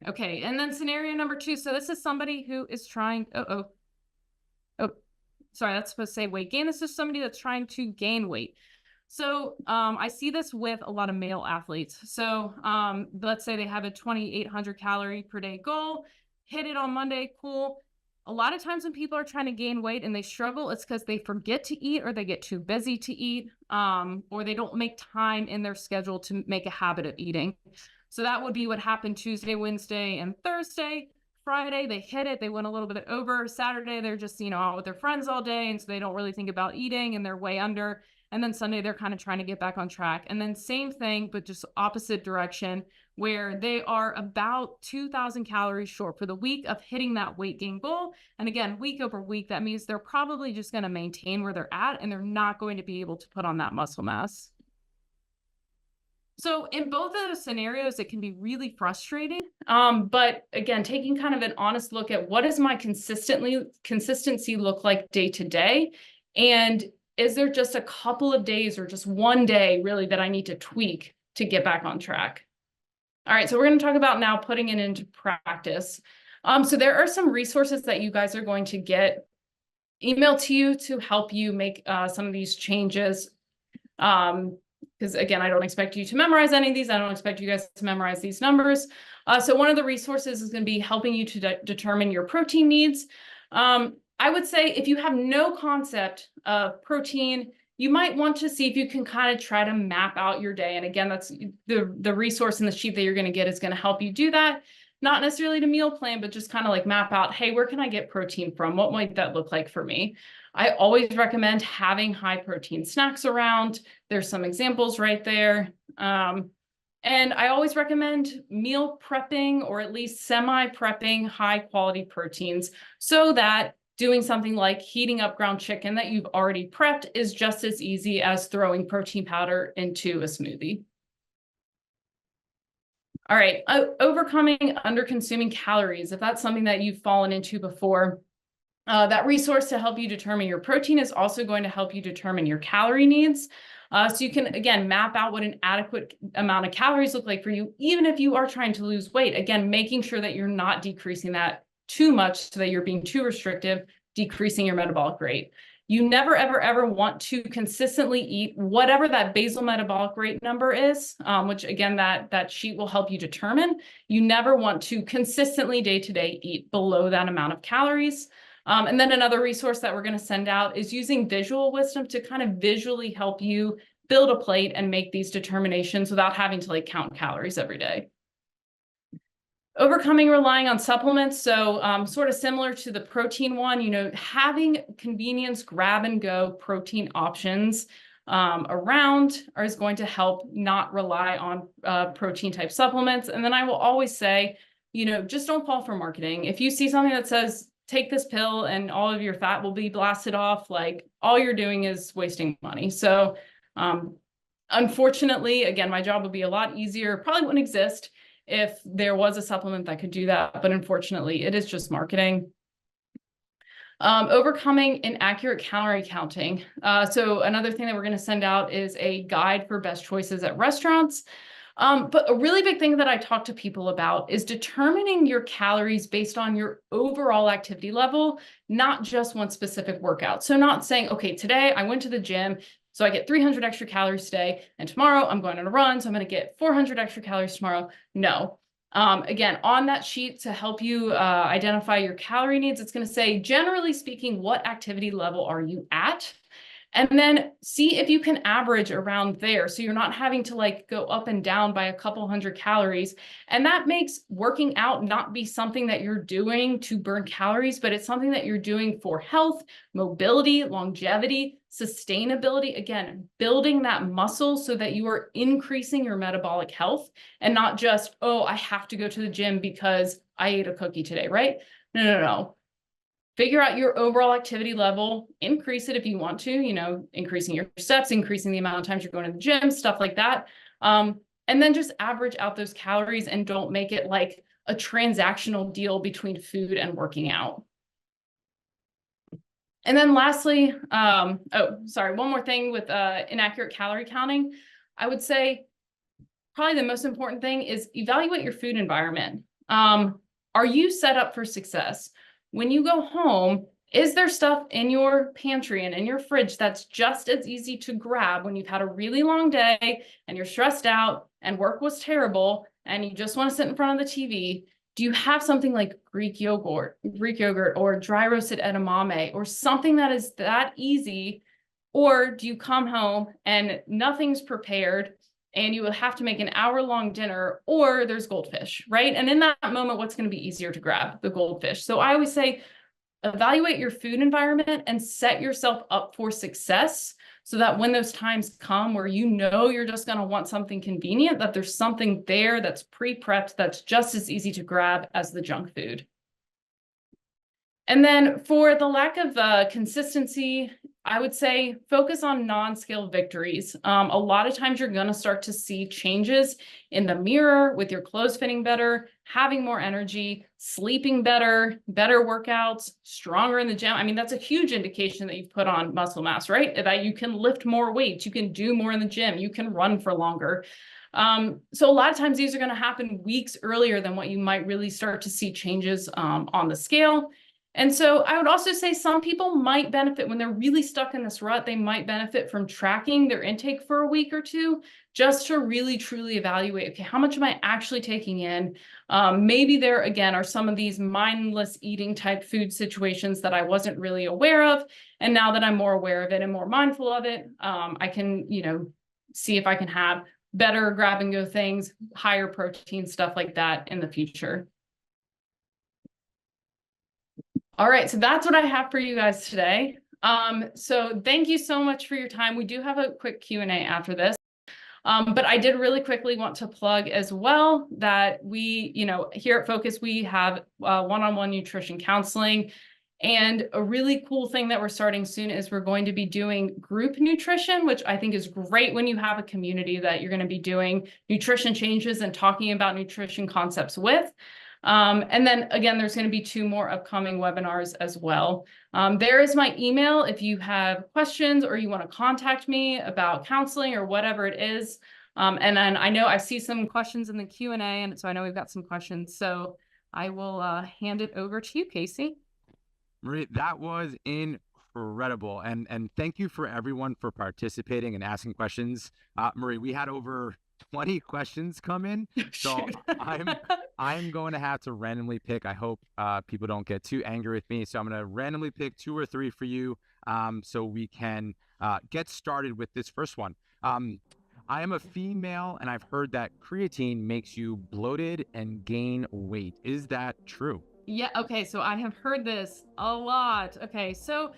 Okay, and then scenario number 2. So this is somebody who is trying, sorry, that's supposed to say weight gain. This is somebody that's trying to gain weight. So I see this with a lot of male athletes. So let's say they have a 2,800 calorie per day goal, hit it on Monday, cool. A lot of times when people are trying to gain weight and they struggle, it's because they forget to eat, or they get too busy to eat, or they don't make time in their schedule to make a habit of eating. So that would be what happened Tuesday, Wednesday, and Thursday. Friday, they hit it. They went a little bit over. Saturday, they're just, out with their friends all day, and so they don't really think about eating, and they're way under. And then Sunday, they're kind of trying to get back on track. And then same thing, but just opposite direction, where they are about 2,000 calories short for the week of hitting that weight gain goal. And again, week over week, that means they're probably just going to maintain where they're at, and they're not going to be able to put on that muscle mass. So in both of those scenarios, it can be really frustrating But again, taking kind of an honest look at what does my consistency look like day to day? And is there just a couple of days or just one day really that I need to tweak to get back on track? All right, so we're going to talk about now putting it into practice. So there are some resources that you guys are going to get emailed to you to help you make some of these changes. Because again, I don't expect you to memorize any of these. I don't expect you guys to memorize these numbers. So one of the resources is going to be helping you to determine your protein needs. I would say if you have no concept of protein, you might want to see if you can kind of try to map out your day. And again, that's the resource in the sheet that you're going to get is going to help you do that. Not necessarily to meal plan, but just kind of like map out, hey, where can I get protein from? What might that look like for me? I always recommend having high protein snacks around. There's some examples right there. And I always recommend meal prepping or at least semi-prepping high quality proteins so that doing something like heating up ground chicken that you've already prepped is just as easy as throwing protein powder into a smoothie. All right, overcoming under-consuming calories. If that's something that you've fallen into before, that resource to help you determine your protein is also going to help you determine your calorie needs. So you can, again, map out what an adequate amount of calories look like for you, even if you are trying to lose weight. Again, making sure that you're not decreasing that too much so that you're being too restrictive, decreasing your metabolic rate. You never, ever, ever want to consistently eat whatever that basal metabolic rate number is, which again, that sheet will help you determine. You never want to consistently day-to-day eat below that amount of calories. And then another resource that we're going to send out is using visual wisdom to kind of visually help you build a plate and make these determinations without having to like count calories every day. Overcoming relying on supplements. So sort of similar to the protein one, having convenience grab and go protein options around is going to help not rely on protein type supplements. And then I will always say, just don't fall for marketing. If you see something that says, take this pill and all of your fat will be blasted off, like all you're doing is wasting money. So unfortunately, again, my job would be a lot easier, probably wouldn't exist if there was a supplement that could do that, but unfortunately, it is just marketing. Overcoming inaccurate calorie counting. So another thing that we're going to send out is a guide for best choices at restaurants. But a really big thing that I talk to people about is determining your calories based on your overall activity level, not just one specific workout. So not saying, okay, today I went to the gym, so I get 300 extra calories today, and tomorrow I'm going on a run, so I'm going to get 400 extra calories tomorrow. No. Again, on that sheet to help you identify your calorie needs, it's going to say, generally speaking, what activity level are you at? And then see if you can average around there. So you're not having to like go up and down by a couple hundred calories. And that makes working out not be something that you're doing to burn calories, but it's something that you're doing for health, mobility, longevity, sustainability. Again, building that muscle so that you are increasing your metabolic health and not just, oh, I have to go to the gym because I ate a cookie today, right? No. Figure out your overall activity level, increase it if you want to, increasing your steps, increasing the amount of times you're going to the gym, stuff like that. And then just average out those calories and don't make it like a transactional deal between food and working out. And then lastly, one more thing with inaccurate calorie counting. I would say probably the most important thing is evaluate your food environment. Are you set up for success? When you go home, is there stuff in your pantry and in your fridge that's just as easy to grab when you've had a really long day and you're stressed out and work was terrible and you just want to sit in front of the TV? Do you have something like Greek yogurt or dry roasted edamame or something that is that easy? Or do you come home and nothing's prepared and you will have to make an hour-long dinner, or there's goldfish, right? And in that moment, what's going to be easier to grab? The goldfish. So I always say, evaluate your food environment and set yourself up for success so that when those times come where you're just going to want something convenient, that there's something there that's pre-prepped that's just as easy to grab as the junk food. And then for the lack of consistency, I would say focus on non-scale victories. A lot of times you're going to start to see changes in the mirror with your clothes fitting better, having more energy, sleeping better, better workouts, stronger in the gym. I mean, that's a huge indication that you've put on muscle mass, right? That you can lift more weights, you can do more in the gym, you can run for longer. So a lot of times these are going to happen weeks earlier than what you might really start to see changes on the scale. And so I would also say some people might benefit when they're really stuck in this rut. They might benefit from tracking their intake for a week or two, just to really truly evaluate, okay, how much am I actually taking in? Maybe there, again, are some of these mindless eating type food situations that I wasn't really aware of. And now that I'm more aware of it and more mindful of it, I can, see if I can have better grab and go things, higher protein, stuff like that in the future. All right, so that's what I have for you guys today. So thank you so much for your time. We do have a quick Q&A after this. But I did really quickly want to plug as well that we, here at Focus, we have one-on-one nutrition counseling. And a really cool thing that we're starting soon is we're going to be doing group nutrition, which I think is great when you have a community that you're going to be doing nutrition changes and talking about nutrition concepts with. And then again, there's going to be 2 more upcoming webinars as well. There is my email if you have questions or you want to contact me about counseling or whatever it is. And then I know I see some questions in the Q&A, and so I know we've got some questions. So I will hand it over to you, Casey. Marie, that was incredible. And thank you for everyone for participating and asking questions. Marie, we had over 20 questions come in. So I'm going to have to randomly pick. I hope people don't get too angry with me. So I'm going to randomly pick 2 or 3 for you so we can get started with this first one. I am a female and I've heard that creatine makes you bloated and gain weight. Is that true? Yeah, okay, so I have heard this a lot. Okay, so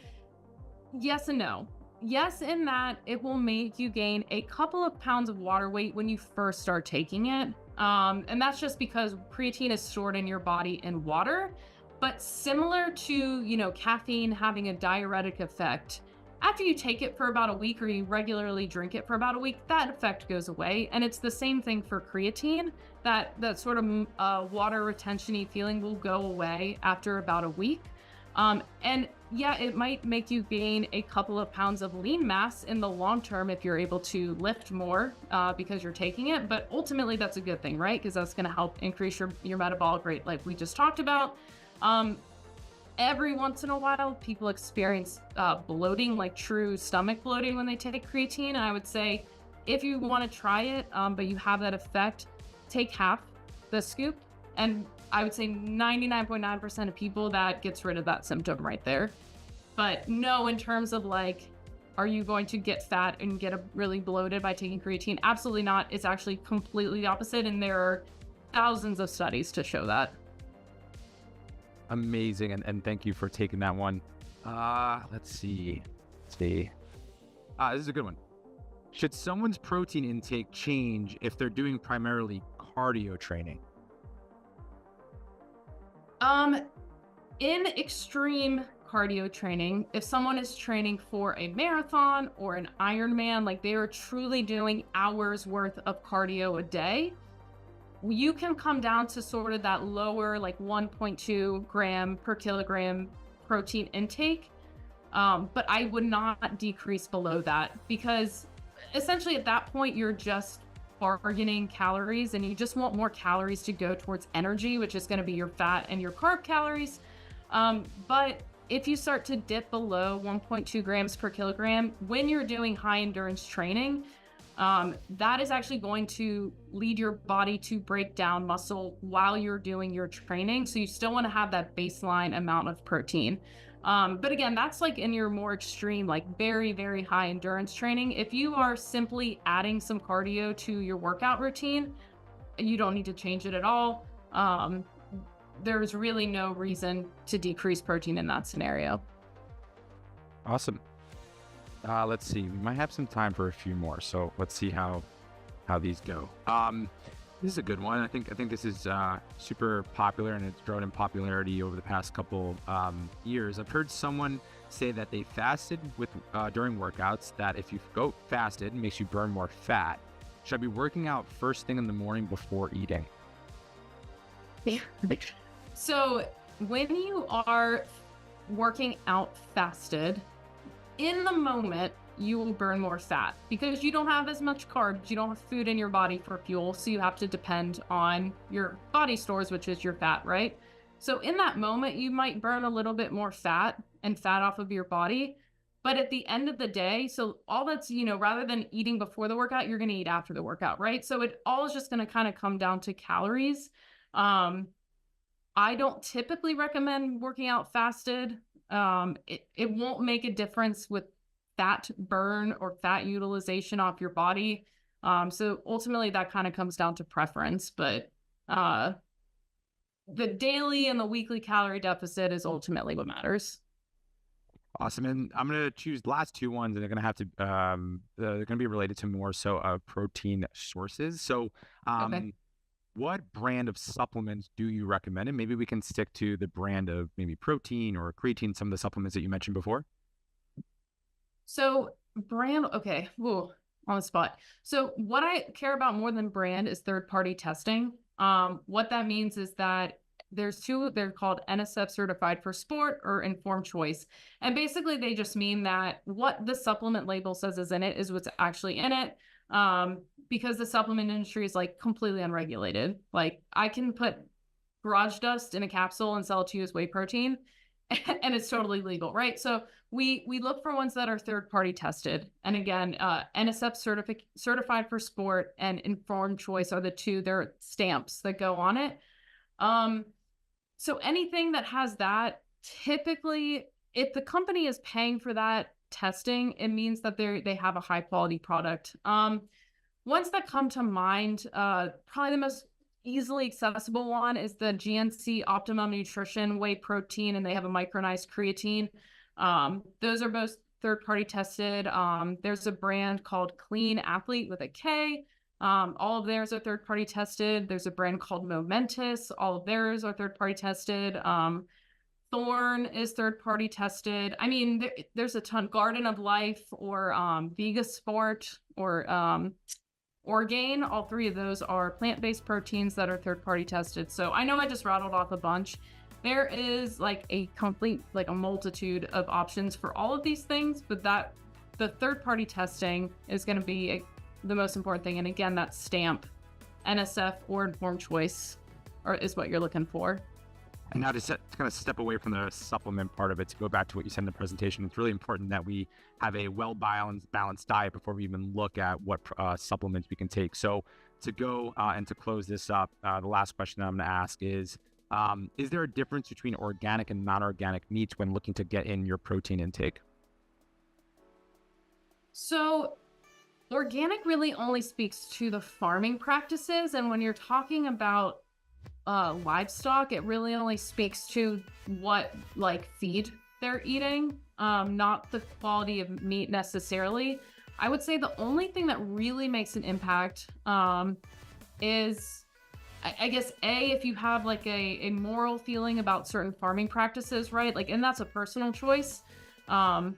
yes and no. Yes, in that it will make you gain a couple of pounds of water weight when you first start taking it. And that's just because creatine is stored in your body in water. But similar to, caffeine having a diuretic effect, after you take it for about a week or you regularly drink it for about a week, that effect goes away. And it's the same thing for creatine, that sort of water retention-y feeling will go away after about a week. And yeah, it might make you gain a couple of pounds of lean mass in the long term if you're able to lift more because you're taking it. But ultimately, that's a good thing, right? Because that's going to help increase your metabolic rate like we just talked about. Every once in a while, people experience bloating, like true stomach bloating when they take creatine. And I would say if you want to try it, but you have that effect, take half the scoop. And I would say 99.9% of people, that gets rid of that symptom right there. But no, in terms of like, are you going to get fat and get really bloated by taking creatine? Absolutely not. It's actually completely the opposite. And there are thousands of studies to show that. Amazing. And thank you for taking that one. Let's see. This is a good one. Should someone's protein intake change if they're doing primarily cardio training? In extreme cardio training, if someone is training for a marathon or an Ironman, like they are truly doing hours worth of cardio a day, you can come down to sort of that lower, like 1.2 gram per kilogram protein intake. But I would not decrease below that, because essentially at that point, you're just bargaining calories and you just want more calories to go towards energy, which is going to be your fat and your carb calories. But if you start to dip below 1.2 grams per kilogram, when you're doing high endurance training, that is actually going to lead your body to break down muscle while you're doing your training. So you still want to have that baseline amount of protein. But again, that's like in your more extreme, like very, very high endurance training. If you are simply adding some cardio to your workout routine, you don't need to change it at all. There's really no reason to decrease protein in that scenario. Awesome. Let's see. We might have some time for a few more, so let's see how these go. This is a good one. I think this is super popular, and it's grown in popularity over the past couple years. I've heard someone say that they fasted with during workouts. That if you go fasted, it makes you burn more fat. Should I be working out first thing in the morning before eating? Yeah. So when you are working out fasted, in the moment, you will burn more fat because you don't have as much carbs. You don't have food in your body for fuel. So you have to depend on your body stores, which is your fat, right? So in that moment, you might burn a little bit more fat and fat off of your body. But at the end of the day, so all that's, rather than eating before the workout, you're going to eat after the workout, right? So it all is just going to kind of come down to calories. Um, I don't typically recommend working out fasted. It won't make a difference with fat burn or fat utilization off your body. So ultimately that kind of comes down to preference, but uh, the daily and the weekly calorie deficit is ultimately what matters. Awesome. And I'm going to choose the last two ones, and they're going to have to, they're going to be related to more so protein sources. So, Okay. what brand of supplements do you recommend? And maybe we can stick to the brand of maybe protein or creatine, some of the supplements that you mentioned before. So brand, okay, whoa, on the spot. So what I care about more than brand is third-party testing. What that means is that there's two, they're called NSF Certified for Sport or Informed Choice. And basically they just mean that what the supplement label says is in it is what's actually in it. Because the supplement industry is like completely unregulated. Like I can put garage dust in a capsule and sell it to you as whey protein and it's totally legal, right? So we look for ones that are third party tested. And again, NSF certified for sport and informed choice are the two, they're stamps that go on it. Um, so anything that has that, typically, if the company is paying for that testing, it means that they have a high quality product. Ones that come to mind, probably the most easily accessible one is the GNC Optimum Nutrition Whey Protein, and they have a micronized creatine. Those are both third-party tested. There's a brand called Clean Athlete with a K. All of theirs are third-party tested. There's a brand called Momentous. All of theirs are third-party tested. Thorn is third-party tested. I mean, there's a ton. Garden of Life or Vega Sport or Orgain, all three of those are plant-based proteins that are third-party tested. So I know I just rattled off a bunch. There is like a multitude of options for all of these things, but that the third-party testing is going to be the most important thing. And again, that stamp, NSF or informed choice, is what you're looking for. And now to kind of step away from the supplement part of it, to go back to what you said in the presentation, it's really important that we have a balanced diet before we even look at what supplements we can take. So to go and to close this up, the last question I'm going to ask is there a difference between organic and non-organic meats when looking to get in your protein intake? So organic really only speaks to the farming practices. And when you're talking about livestock, it really only speaks to what feed they're eating, not the quality of meat necessarily. I would say the only thing that really makes an impact is I guess if you have a moral feeling about certain farming practices, right? And that's a personal choice. For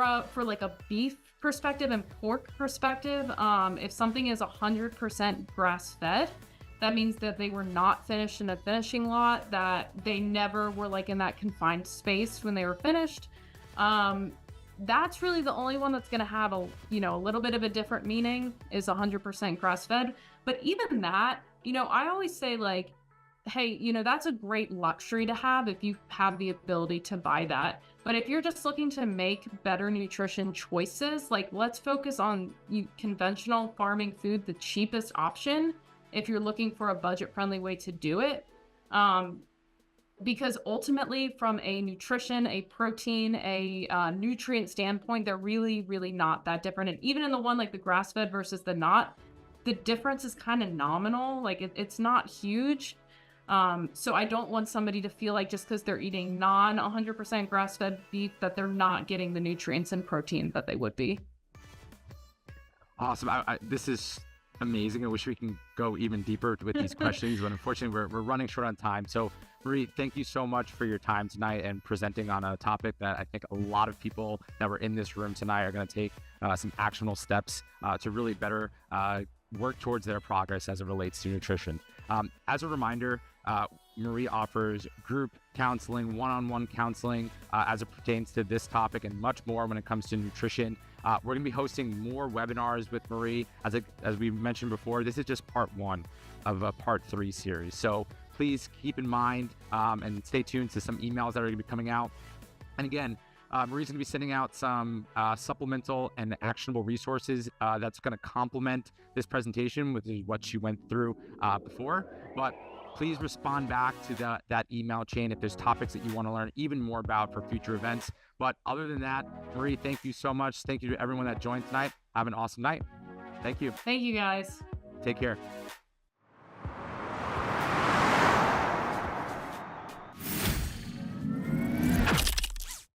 a beef perspective and pork perspective, if something is 100% grass fed, that means that they were not finished in a finishing lot, that they never were in that confined space when they were finished. That's really the only one that's going to have a little bit of a different meaning is 100% grass fed. But even that, I always say hey, that's a great luxury to have if you have the ability to buy that. But if you're just looking to make better nutrition choices, let's focus on conventional farming food, the cheapest option, if you're looking for a budget-friendly way to do it. Because ultimately, from a nutrition, a protein, a nutrient standpoint, they're really, really not that different. And even in the one the grass-fed versus the not, the difference is kind of nominal. It's not huge. So I don't want somebody to feel just because they're eating non 100% grass-fed beef that they're not getting the nutrients and protein that they would be. Awesome. This is amazing. I wish we can go even deeper with these questions, but unfortunately we're running short on time. So Marie, thank you so much for your time tonight and presenting on a topic that I think a lot of people that were in this room tonight are going to take some actionable steps to really better work towards their progress as it relates to nutrition. As a reminder, Marie offers group counseling, one-on-one counseling as it pertains to this topic and much more when it comes to nutrition. We're going to be hosting more webinars with Marie. As we mentioned before, this is just part 1 of a part 3 series. So please keep in mind and stay tuned to some emails that are going to be coming out. And again, Marie's going to be sending out some supplemental and actionable resources that's going to complement this presentation, which is what she went through before. But please respond back to that email chain if there's topics that you want to learn even more about for future events. But other than that, Marie, thank you so much. Thank you to everyone that joined tonight. Have an awesome night. Thank you. Thank you, guys. Take care.